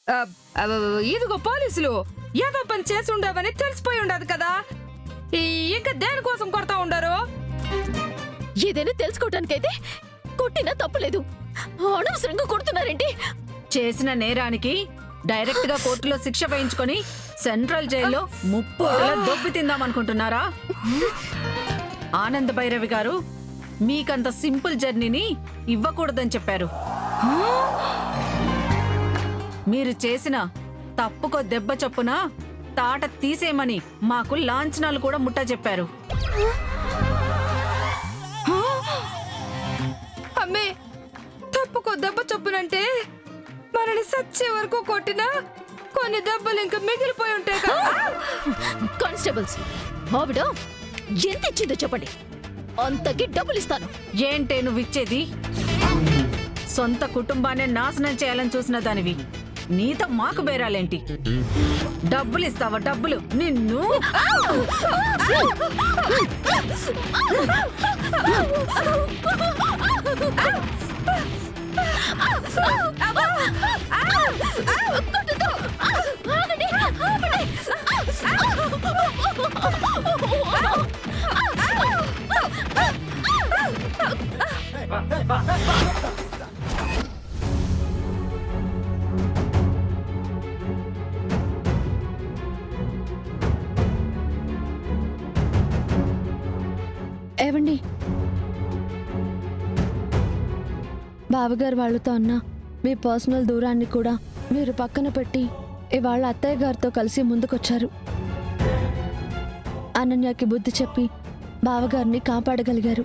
ఆ, ఆ, ఇదిగో పోలీసులు ఏదో పని చేసి ఉండవని తెలిసిపోయి ఉండదు కదా. ఇంకా దేనికోసం కొడతా ఉండరు? ఏదైనా తెలుసుకోవటానికైతే కొట్టినా తప్పులేదు, అనవసరంగా కొడుతున్నారేంటి? చేసిన నేరానికి డైరెక్ట్ గా కోర్టులో శిక్ష వేయించుకొని సెంట్రల్ జైల్లో 30 ఏళ్ల దొబ్బి తిందామనుకుంటున్నారా? ఆనంద్ భైరవి గారు మీకంత సింపుల్ జర్నీని ఇవ్వకూడదని చెప్పారు. మీరు చేసిన తప్పుకో దెబ్బ చొప్పున తాట తీసేయమని మాకు లాంఛనాలు కూడా ముట్ట చెప్పారు. అమ్మే, తప్పుకో దెబ్బ చొప్పునంటే మనని సచ్చే వరకు కొట్టినా కొన్ని దెబ్బలు ఇంకా మిగిలిపోయి ఉంటాయి కదా. కానిస్టేబుల్స్, ఆవిడ ఎంత ఇచ్చిందో చెప్పండి, అంతకి డబ్బులు ఇస్తాను. ఏంటే నువ్వు ఇచ్చేది? సొంత కుటుంబాన్ని నాశనం చేయాలని చూసిన దానివి నీతో మాకు బేరాలేంటి? డబ్బులు ఇస్తావా? డబ్బులు నిన్ను ఏవండి, బావగారు వాళ్ళతో అన్న మీ పర్సనల్ దూరాన్ని కూడా మీరు పక్కన పెట్టి ఇవాళ అత్తయ్య గారితో కలిసి ముందుకొచ్చారు. అనన్యకి బుద్ధి చెప్పి బావగారిని కాపాడగలిగారు.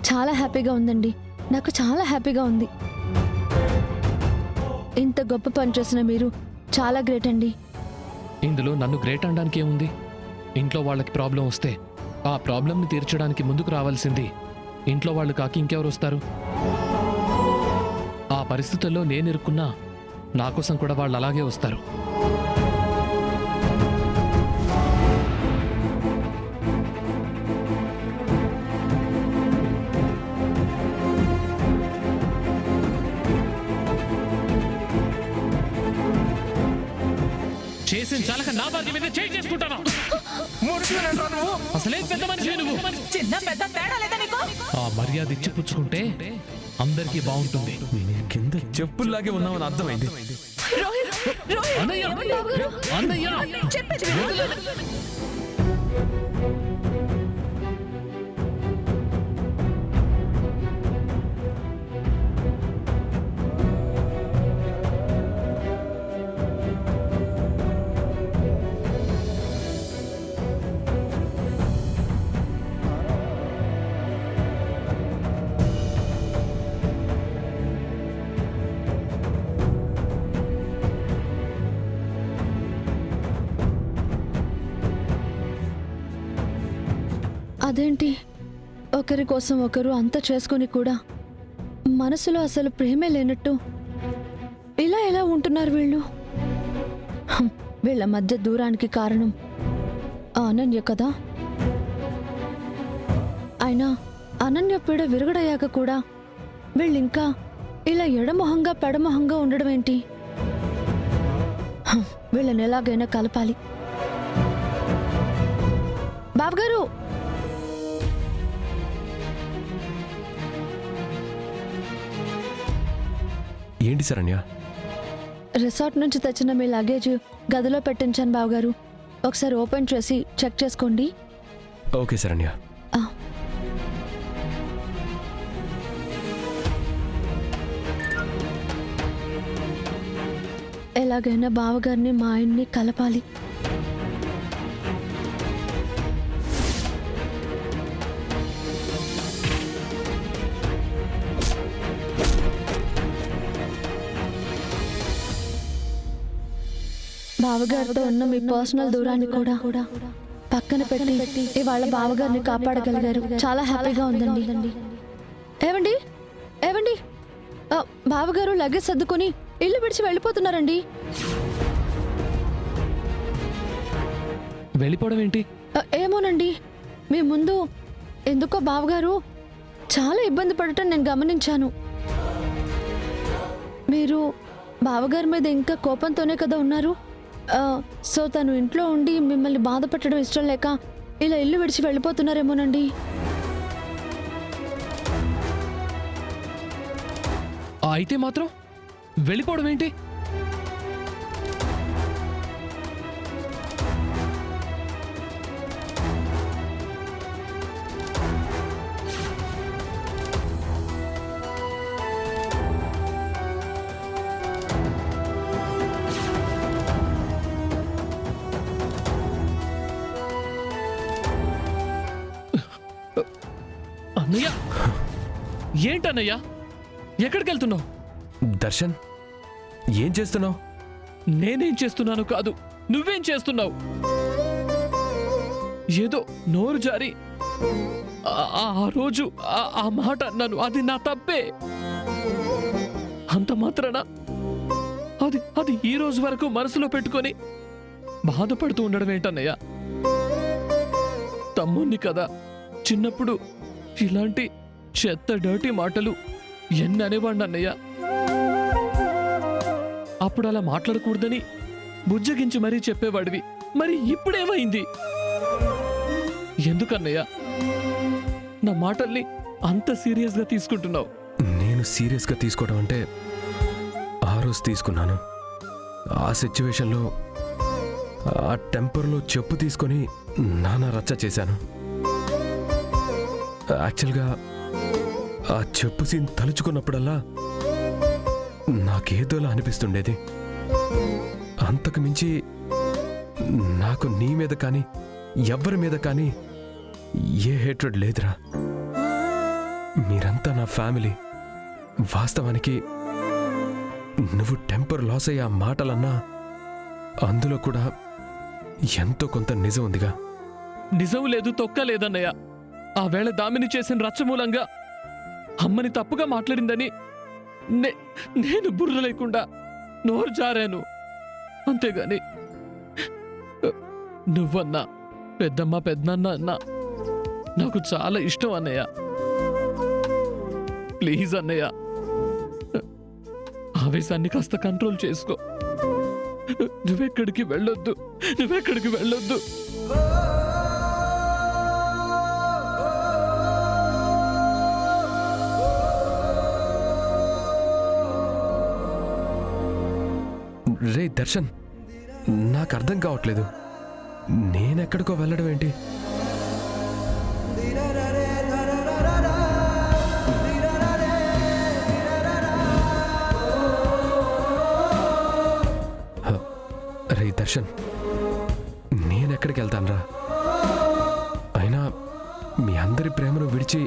చాలా హ్యాపీగా ఉందండి, నాకు చాలా హ్యాపీగా ఉంది. ఇంత గొప్ప పని చేసిన మీరు చాలా గ్రేట్ అండి. ఇందులో నన్ను గ్రేట్ అనడానికి ఏముంది? ఇంట్లో వాళ్ళకి ప్రాబ్లం వస్తే ఆ ప్రాబ్లంని తీర్చడానికి ముందుకు రావాల్సింది ఇంట్లో వాళ్ళు కాకి ఇంకెవరు వస్తారు? ఆ పరిస్థితుల్లో నేను ఇరుక్కున్నా నా కోసం కూడా వాళ్ళు అలాగే వస్తారు. చేసిన చాలక నా బాధ్య మీద చేయి చేసుకుంటాను. అసలే పెద్ద మనిషి నువ్వు. చిన్న పెద్ద తేడా లేదా నీకు? ఆ మర్యాద ఇచ్చి పుచ్చుకుంటే అందరికీ బాగుంటుంది. కింద చెప్పుల్లాగే ఉన్నామని అర్థమైంది. అన్నయ్య, అన్నయ్య, అదేంటి, ఒకరి కోసం ఒకరు అంత చేసుకుని కూడా మనసులో అసలు ప్రేమే లేనట్టు ఇలా ఎలా ఉంటున్నారు వీళ్ళు? వీళ్ళ మధ్య దూరానికి కారణం అనన్య కదా. అయినా అనన్య పీడ విరుగుడయ్యాక కూడా వీళ్ళింకా ఇలా ఎడమొహంగా పెడమొహంగా ఉండడం ఏంటి? వీళ్ళని ఎలాగైనా కలపాలి. బాబుగారు, ఏంటి శరణ్య? రిసార్ట్ నుంచి తెచ్చిన మీ లగేజ్ గదిలో పెట్టించాను బావగారు, ఒకసారి ఓపెన్ చేసి చెక్ చేసుకోండి. ఓకే శరణ్య. ఎలాగైనా బావగారిని మా ఆయన్ని కలపాలి. బావగారితో ఉన్న మీ పర్సనల్ దూరాన్ని కూడా పక్కన పెట్టి ఇవాళ బావగారిని కాపాడగలిగారు. చాలా హ్యాపీగా ఉందండి. ఏవండి, ఏవండి, బావగారు లగేజ్ సర్దుకొని ఇల్లు విడిచి వెళ్ళిపోతున్నారండి. వెళ్ళిపోవడం ఏంటి? ఏమోనండి, మీ ముందు ఎందుకో బావగారు చాలా ఇబ్బంది పడటం నేను గమనించాను. మీరు బావగారి మీద ఇంకా కోపంతోనే కదా ఉన్నారు. సో తను ఇంట్లో ఉండి మిమ్మల్ని బాధ పెట్టడం ఇష్టం లేక ఇలా ఇల్లు విడిచి వెళ్ళిపోతున్నారేమోనండి. అయితే మాత్రం వెళ్ళిపోవడం ఏంటి? అన్నయ్య, ఏంటన్నయ్య, ఎక్కడికి వెళ్తున్నావు? దర్శన్, ఏం చేస్తున్నావు? నేనేం చేస్తున్నాను కాదు, నువ్వేం చేస్తున్నావు? ఏదో నోరు జారి ఆ రోజు ఆ మాట అన్నాను, అది నా తప్పే. అంత మాత్రాన అది ఈ రోజు వరకు మనసులో పెట్టుకొని బాధపడుతూ ఉండడం ఏంటన్నయ్య? తమ్ముణ్ణి కదా, చిన్నప్పుడు ఇలాంటి చెత్త డర్టీ మాటలు ఎన్ని అనేవాడిని అన్నయ్య. అప్పుడు అలా మాట్లాడకూడదని బుజ్జగించి మరీ చెప్పేవాడివి. మరి ఇప్పుడేమైంది? ఎందుకన్నయ్య నా మాటల్ని అంత సీరియస్గా తీసుకుంటున్నావు? నేను సీరియస్గా తీసుకోవడం అంటే ఆ రోజు తీసుకున్నాను. ఆ సిచ్యువేషన్లో ఆ టెంపర్లో చెప్పు తీసుకొని నానా రచ్చ చేశాను. యాక్చువల్గా ఆ చెప్పు సీన్ తలుచుకున్నప్పుడల్లా నాకేదోలా అనిపిస్తుండేది. అంతకు మించి నాకు నీ మీద కానీ ఎవ్వరి మీద కానీ ఏ హేట్రెడ్ లేదురా. మీరంతా నా ఫ్యామిలీ. వాస్తవానికి నువ్వు టెంపర్ లాస్ అయ్యే ఆ మాటలన్నా అందులో కూడా ఎంతో కొంత నిజం ఉందిగా. నిజం లేదు, తొక్క లేదన్నయ్య. ఆ వేళ దామిని చేసిన రచ్చ మూలంగా అమ్మని తప్పుగా మాట్లాడిందని నేను బుర్ర లేకుండా నోరు జారాను, అంతేగాని నువ్వన్నా పెద్దమ్మ పెద్దనాన్న అన్నా నాకు చాలా ఇష్టం అన్నయ్య. ప్లీజ్ అన్నయ్య, ఆవేశాన్ని కాస్త కంట్రోల్ చేసుకో. నువ్వెక్కడికి వెళ్ళొద్దు, నువ్వెక్కడికి వెళ్ళొద్దు. రే దర్శన్, నాకు అర్థం కావట్లేదు. నేనెక్కడికో వెళ్ళడం ఏంటి? రే దర్శన్, నేనెక్కడికి వెళ్తానురా? అయినా మీ అందరి ప్రేమను విడిచి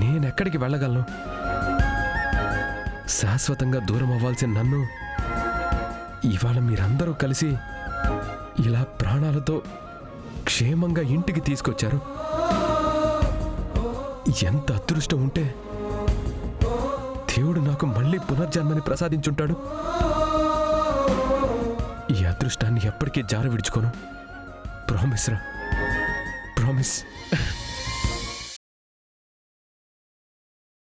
నేనెక్కడికి వెళ్ళగలను? శాశ్వతంగా దూరం అవ్వాల్సిన నన్ను ఇవాళ మీరందరూ కలిసి ఇలా ప్రాణాలతో క్షేమంగా ఇంటికి తీసుకొచ్చారు. ఎంత అదృష్టం ఉంటే దేవుడు నాకు మళ్ళీ పునర్జన్మని ప్రసాదించుంటాడు. ఈ అదృష్టాన్ని ఎప్పటికీ జార విడుచుకోను. ప్రామిస్ రా, ప్రామిస్.